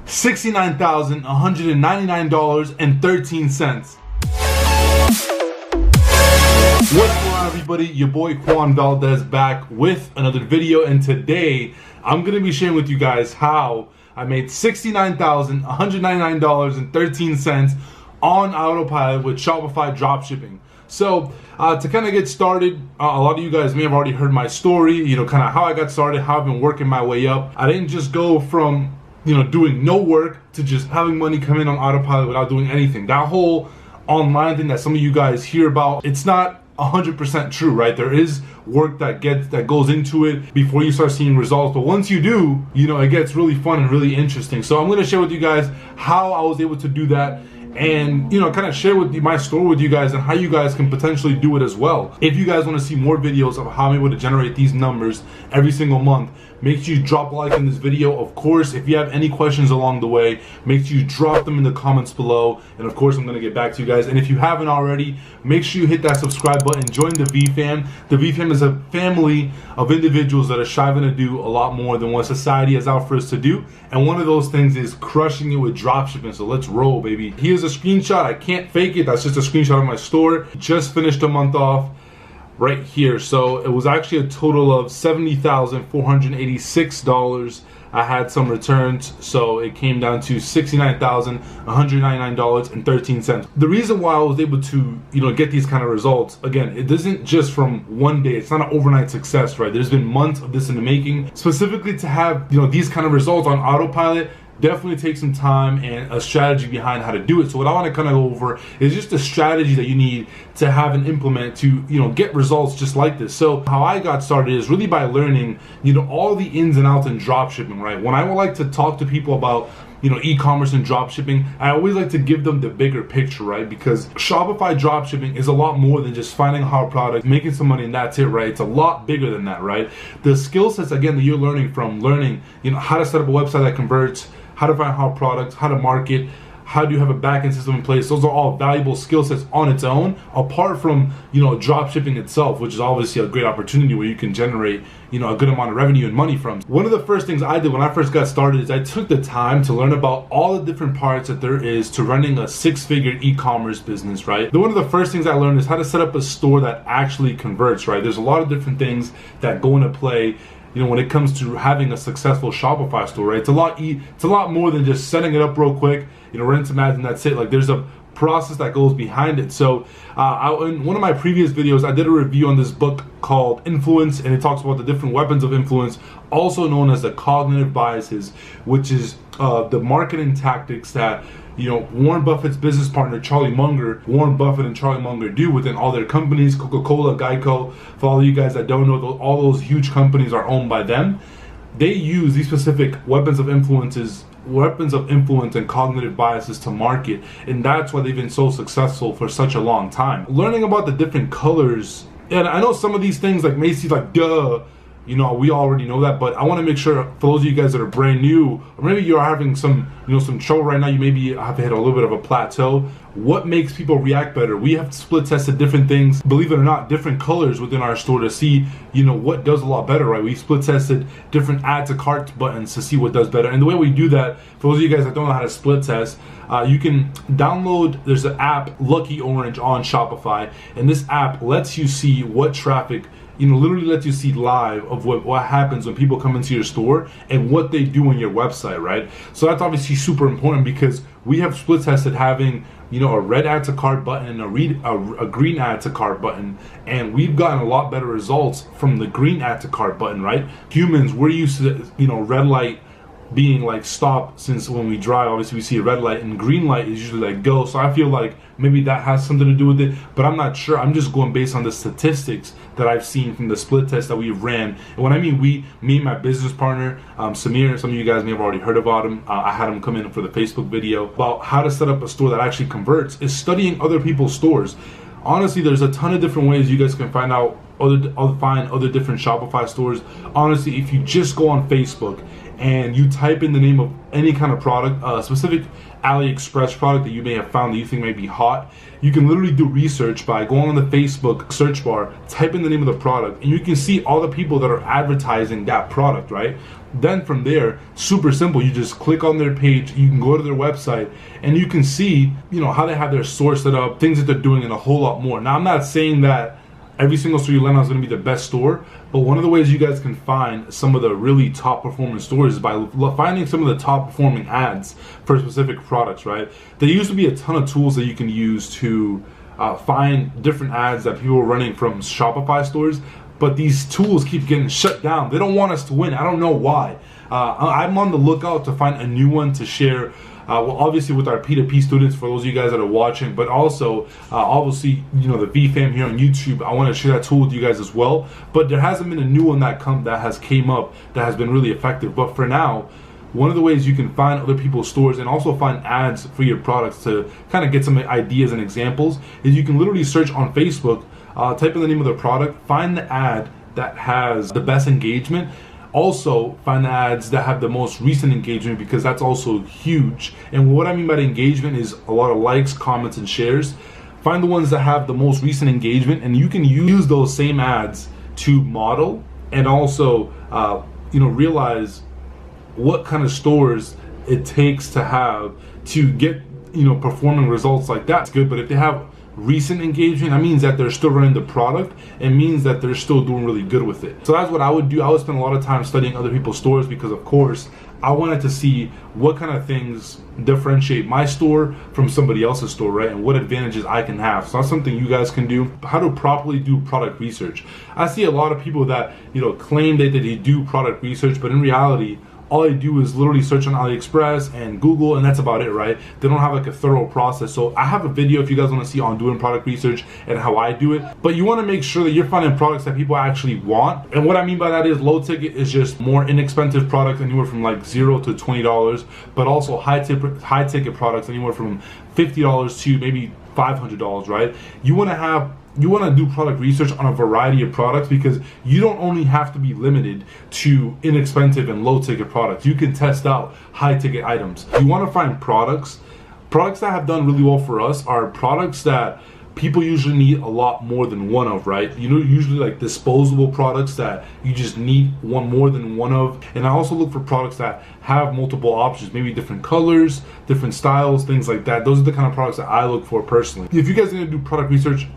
$69,199.13. What's going on, everybody? Your boy Juan Valdez back with another video, and today I'm going to be sharing with you guys how I made $69,199.13 on autopilot with Shopify dropshipping. So to kind of get started, a lot of you guys may have already heard my story, kind of how I got started, how I've been working my way up. I didn't just go from, doing no work to just having money come in on autopilot without doing anything. That whole online thing that some of you guys hear about, it's not 100% true, right? There is work that goes into it before you start seeing results, but once you do, it gets really fun and really interesting. So I'm going to share with you guys how I was able to do that, and kind of share with you my story with you guys and how you guys can potentially do it as well. If you guys want to see more videos of how I'm able to generate these numbers every single month, make sure you drop a like in this video. Of course, if you have any questions along the way, make sure you drop them in the comments below, and of course I'm going to get back to you guys. And if you haven't already, make sure you hit that subscribe button, join the V-Fam. The V-Fam is a family of individuals that are striving to do a lot more than what society has out for us to do, and one of those things is crushing it with dropshipping. So let's roll, baby. Here's a screenshot. I can't fake it. That's just a screenshot of my store. Just finished a month off right here. So it was actually a total of $70,486. I had some returns, so it came down to $69,199.13. The reason why I was able to, get these kind of results, again, it isn't just from one day. It's not an overnight success, right? There's been months of this in the making. Specifically to have, these kind of results on autopilot, definitely take some time and a strategy behind how to do it. So what I want to kind of go over is just the strategy that you need to have and implement to, get results just like this. So how I got started is really by learning, all the ins and outs in dropshipping, right? When I would like to talk to people about, e-commerce and dropshipping, I always like to give them the bigger picture, right? Because Shopify dropshipping is a lot more than just finding a hot product, making some money, and that's it, right? It's a lot bigger than that, right? The skill sets, again, that you're learning from how to set up a website that converts, how to find hot products, how to market, how do you have a backend system in place. Those are all valuable skill sets on its own, apart from, drop shipping itself, which is obviously a great opportunity where you can generate, a good amount of revenue and money from. One of the first things I did when I first got started is I took the time to learn about all the different parts that there is to running a six-figure e-commerce business, right? One of the first things I learned is how to set up a store that actually converts, right? There's a lot of different things that go into play when it comes to having a successful Shopify store, right? It's a lot more than just setting it up real quick, rent some ads and that's it. Like, there's a process that goes behind it. So in one of my previous videos, I did a review on this book called Influence, and it talks about the different weapons of influence, also known as the cognitive biases, which is the marketing tactics that Warren Buffett's business partner Warren Buffett and Charlie Munger do within all their companies. Coca-Cola, Geico, for all of you guys that don't know, all those huge companies are owned by them. They use these specific weapons of influence and cognitive biases to market, and that's why they've been so successful for such a long time. Learning about the different colors, and I know some of these things may seem like duh, we already know that, but I want to make sure for those of you guys that are brand new, or maybe you're having some trouble right now, you maybe have to hit a little bit of a plateau. What makes people react better? We have split tested different things, believe it or not, different colors within our store to see, what does a lot better, right? We split tested different add to cart buttons to see what does better. And the way we do that, for those of you guys that don't know how to split test, you can download, there's an app, Lucky Orange, on Shopify, and this app lets you see what traffic, literally lets you see live of what happens when people come into your store and what they do on your website, right? So that's obviously super important because we have split tested having, a red add to cart button and a green add to cart button, and we've gotten a lot better results from the green add to cart button, right? Humans, we're used to, red light being like stop, since when we drive, obviously we see a red light, and green light is usually like go. So I feel like maybe that has something to do with it, but I'm not sure. I'm just going based on the statistics that I've seen from the split test that we've ran. And when I mean me and my business partner, Samir, some of you guys may have already heard about him. I had him come in for the Facebook video about how to set up a store that actually converts, is studying other people's stores. Honestly, there's a ton of different ways you guys can find other different Shopify stores. Honestly, if you just go on Facebook and you type in the name of any kind of product, specific AliExpress product that you may have found that you think may be hot, you can literally do research by going on the Facebook search bar, type in the name of the product, and you can see all the people that are advertising that product, right? Then from there, super simple, you just click on their page, you can go to their website, and you can see, you know, how they have their store set up, things that they're doing, and a whole lot more. Now, I'm not saying that every single store you land on is going to be the best store, but one of the ways you guys can find some of the really top performing stores is by finding some of the top performing ads for specific products, right? There used to be a ton of tools that you can use to find different ads that people are running from Shopify stores, but these tools keep getting shut down. They don't want us to win. I don't know why. I'm on the lookout to find a new one to share. Well, obviously with our P2P students, for those of you guys that are watching, but also obviously, you know, the VFam here on YouTube, I want to share that tool with you guys as well. But there hasn't been a new one that has came up that has been really effective. But for now, one of the ways you can find other people's stores and also find ads for your products to kind of get some ideas and examples is you can literally search on Facebook, type in the name of the product, find the ad that has the best engagement. Also find the ads that have the most recent engagement, because that's also huge. And what I mean by the engagement is a lot of likes, comments, and shares. Find the ones that have the most recent engagement, and you can use those same ads to model and also you know, realize what kind of stores it takes to have to get, you know, performing results like that. It's good, but if they have recent engagement, that means that they're still running the product. It means that they're still doing really good with it. So that's what I would do. I would spend a lot of time studying other people's stores, because of course I wanted to see what kind of things differentiate my store from somebody else's store, right? And what advantages I can have. So that's something you guys can do. How to properly do product research. I see a lot of people that, you know, claim that they do product research, but in reality, all I do is literally search on AliExpress and Google, and that's about it, right? They don't have like a thorough process. So I have a video if you guys want to see on doing product research and how I do it. But you want to make sure that you're finding products that people actually want. And what I mean by that is low ticket is just more inexpensive products, anywhere from like $0 to $20, but also high ticket products anywhere from $50 to maybe $500, right? You want to do product research on a variety of products, because you don't only have to be limited to inexpensive and low ticket products. You can test out high ticket items. You want to find products that have done really well for us are products that people usually need a lot more than one of, right? You know, usually like disposable products that you just need more than one of. And I also look for products that have multiple options, maybe different colors, different styles, things like that. Those are the kind of products that I look for personally. If you guys are going to do product research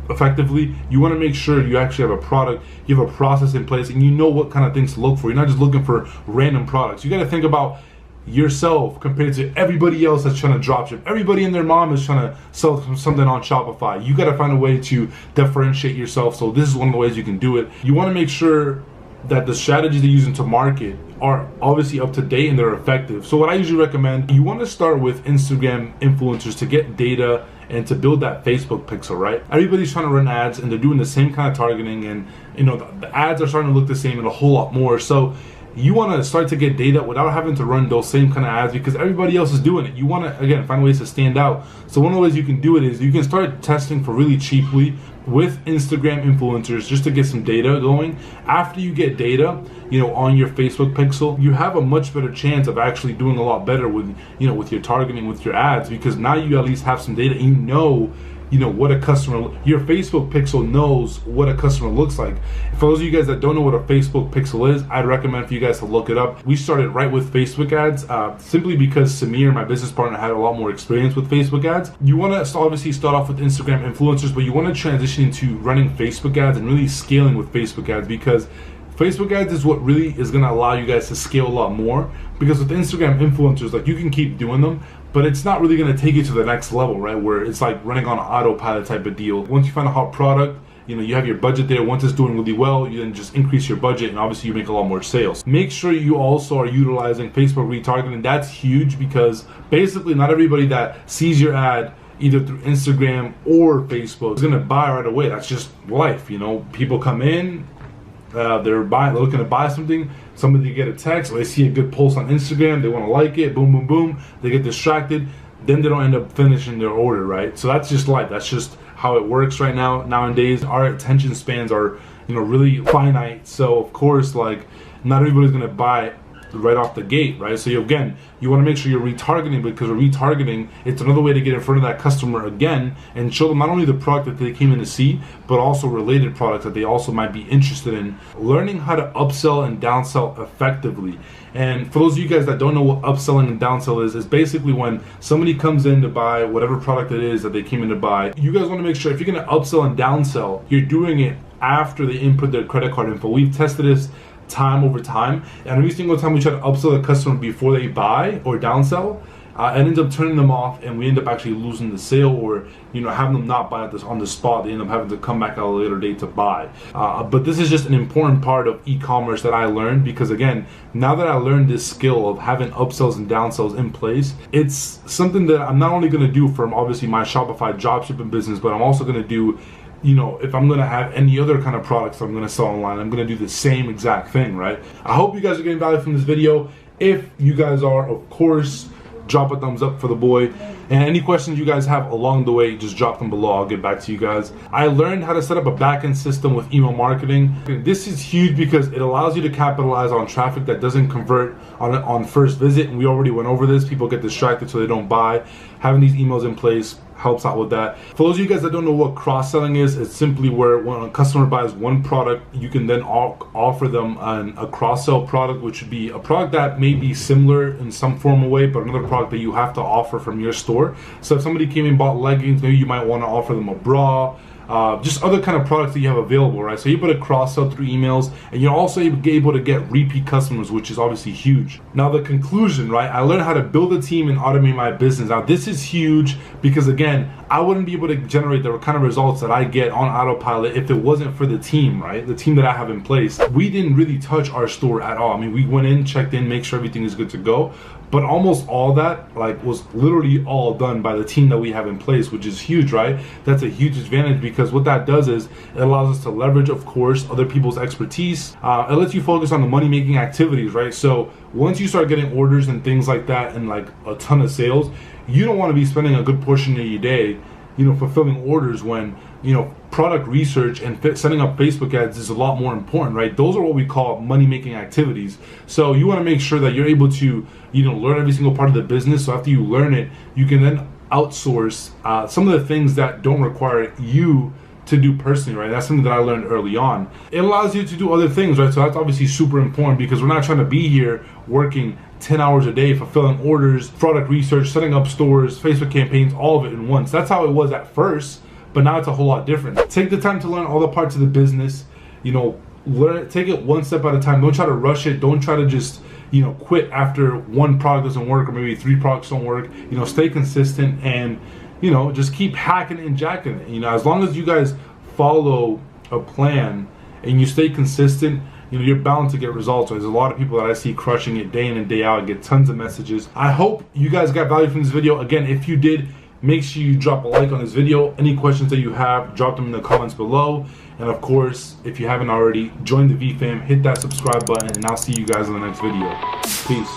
effectively, you want to make sure you actually have a product, you have a process in place, and you know what kind of things to look for. You're not just looking for random products. You got to think about yourself compared to everybody else that's trying to dropship. Everybody and their mom is trying to sell something on Shopify. You got to find a way to differentiate yourself. So this is one of the ways you can do it. You want to make sure that the strategies they're using to market are obviously up to date and they're effective. So what I usually recommend, you want to start with Instagram influencers to get data and to build that Facebook pixel, right? Everybody's trying to run ads and they're doing the same kind of targeting, and you know, the ads are starting to look the same and a whole lot more. So you want to start to get data without having to run those same kind of ads, because everybody else is doing it. You want to, again, find ways to stand out. So one of the ways you can do it is you can start testing for really cheaply with Instagram influencers just to get some data going. After you get data, you know, on your Facebook pixel, you have a much better chance of actually doing a lot better with, you know, with your targeting, with your ads, because now you at least have some data and you know what a customer, your Facebook pixel knows what a customer looks like. For those of you guys that don't know what a Facebook pixel is, I'd recommend for you guys to look it up. We started right with Facebook ads simply because Samir, my business partner, had a lot more experience with Facebook ads. You want to obviously start off with Instagram influencers, but you want to transition into running Facebook ads and really scaling with Facebook ads, because Facebook ads is what really is going to allow you guys to scale a lot more. Because with Instagram influencers, like, you can keep doing them, but it's not really going to take you to the next level, right? Where it's like running on an autopilot type of deal. Once you find a hot product, you know, you have your budget there. Once it's doing really well, you then just increase your budget, and obviously you make a lot more sales. Make sure you also are utilizing Facebook retargeting. That's huge, because basically not everybody that sees your ad either through Instagram or Facebook is going to buy right away. That's just life, you know. People come in, they're looking to buy something. Somebody get a text, or they see a good post on Instagram, they want to like it, boom, boom, boom. They get distracted, then they don't end up finishing their order, right? So that's just life. That's just how it works right now. Nowadays, our attention spans are, you know, really finite. So of course, like, not everybody's gonna buy right off the gate, right? So again, you want to make sure you're retargeting, because retargeting, it's another way to get in front of that customer again and show them not only the product that they came in to see, but also related products that they also might be interested in. Learning how to upsell and downsell effectively. And for those of you guys that don't know what upselling and downsell is basically when somebody comes in to buy whatever product it is that they came in to buy. You guys want to make sure if you're going to upsell and downsell, you're doing it after they input their credit card info. We've tested this time over time, and every single time we try to upsell a customer before they buy or downsell, it ends up turning them off, and we end up actually losing the sale, or having them not buy this on the spot. They end up having to come back at a later date to buy. But this is just an important part of e-commerce that I learned, because again, now that I learned this skill of having upsells and downsells in place, it's something that I'm not only going to do from obviously my Shopify dropshipping business, but I'm also going to do, if I'm going to have any other kind of products I'm going to sell online, I'm going to do the same exact thing, right? I hope you guys are getting value from this video. If you guys are, of course, drop a thumbs up for the boy. And any questions you guys have along the way, just drop them below. I'll get back to you guys. I learned how to set up a backend system with email marketing. This is huge because it allows you to capitalize on traffic that doesn't convert on first visit. And we already went over this. People get distracted so they don't buy. Having these emails in place helps out with that. For those of you guys that don't know what cross-selling is, it's simply where when a customer buys one product, you can then offer them a cross-sell product, which would be a product that may be similar in some form or way, but another product that you have to offer from your store. So if somebody came and bought leggings, maybe you might want to offer them a bra, just other kind of products that you have available, right? So you're able to cross-sell through emails, and you're also able to get repeat customers, which is obviously huge. Now the conclusion, right? I learned how to build a team and automate my business. Now this is huge because again, I wouldn't be able to generate the kind of results that I get on autopilot if it wasn't for the team, right? The team that I have in place. We didn't really touch our store at all. I mean, we went in, checked in, make sure everything is good to go. But almost all that was literally all done by the team that we have in place, which is huge, right? That's a huge advantage because what that does is it allows us to leverage, of course, other people's expertise. It lets you focus on the money-making activities, right? So once you start getting orders and things like that and like a ton of sales, you don't want to be spending a good portion of your day, fulfilling orders when, product research and setting up Facebook ads is a lot more important, right? Those are what we call money-making activities. So you want to make sure that you're able to, learn every single part of the business. So after you learn it, you can then outsource some of the things that don't require you to do personally, right? That's something that I learned early on. It allows you to do other things, right? So that's obviously super important because we're not trying to be here working 10 hours a day, fulfilling orders, product research, setting up stores, Facebook campaigns, all of it in once. That's how it was at first, but now it's a whole lot different. Take the time to learn all the parts of the business, take it one step at a time. Don't try to rush it. Don't try to just, quit after one product doesn't work or maybe 3 products don't work. Stay consistent and, just keep hacking and jacking it. As long as you guys follow a plan and you stay consistent, you're bound to get results. There's a lot of people that I see crushing it day in and day out. I get tons of messages. I hope you guys got value from this video. Again, if you did, make sure you drop a like on this video. Any questions that you have, drop them in the comments below. And of course, if you haven't already, join the VFam, hit that subscribe button, and I'll see you guys in the next video. Peace.